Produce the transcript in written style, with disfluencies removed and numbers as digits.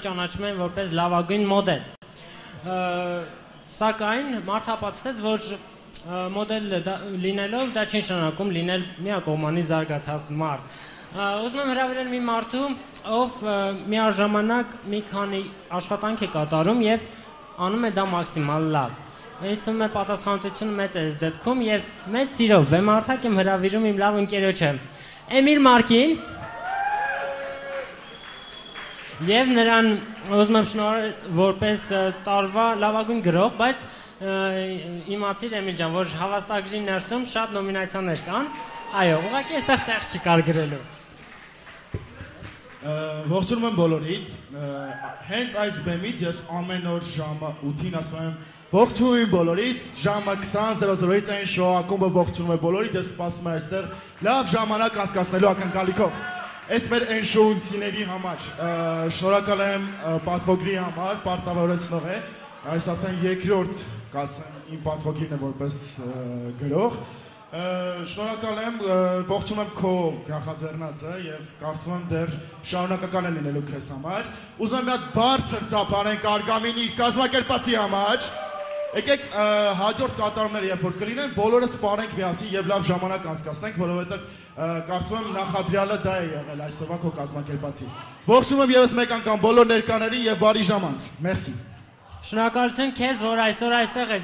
ճանաչում են որպես լավագույն մոդել։ Սակայն մարդապատուցեց, որ մոդել լինելով դա չի նշանակում լինել միակողմանի զարգացած մարդ։ Ուզում եմ հրավիրել մի մարդու, ով միաժամանակ մի քանի աշխատանք է կատարում եւ անում է դա մաքսիմալ լավ։ Ինձ թվում է պատասխանատվությունը մեծ է այս դեպքում եւ մեծ սիրով բեմարդակ եմ հրավիրում իմ լավ ընկերոջը Էմիլ Մարկին եւ նրան ուզում եմ շնորհել որպես տարվա լավագույն գրող, բայց իմացիր Էմիլ ջան, որ հավաստագրի ներսում շատ նոմինացիաներ կան։ Այո, ուղղակի այստեղ տեղ չկար գրելու։ Ողջունում եմ բոլորիդ։ Հենց այս բեմից ես ամեն օր ժամը 8-ին ասում եմ ողջույն բոլորիդ, ժամը 20:00-ից այն շոու ակումբը ողջունում է բոլորիդ, ես սպասում եմ այստեղ լավ ժամանակ անցկացնելու ակնկալիքով։ Այս մեր այն շոուցիների համար շնորհակալ եմ պատվոգրի համար, պարտավորեցնող է, այս արդեն երկրորդ կասեմ իմ պատվոգիրն է որպես գրող։ Շնորհակալ եմ, ողջունում եմ քո նախաձեռնածը եւ կարծում եմ դեռ շարունակական է լինելու քեզ համար։ Ուզում եմ մի հատ բարձր ծափարենք Արգամին իր կազմակերպածի համար։ Եկեք հաջորդ կատարումները երբ որ կլինեն, բոլորը սպանենք միասին եւ լավ ժամանակ անցկացնենք, որովհետեւ կարծում եմ նախադրյալը դա է եղել այսօրվա քո կազմակերպածի։ Ողջունում եմ եւս մեկ անգամ բոլոր ներկաներին եւ բարի ժամ անց։ Մերսի։ Շնորհակալություն քեզ, որ այսօր այստեղ ես։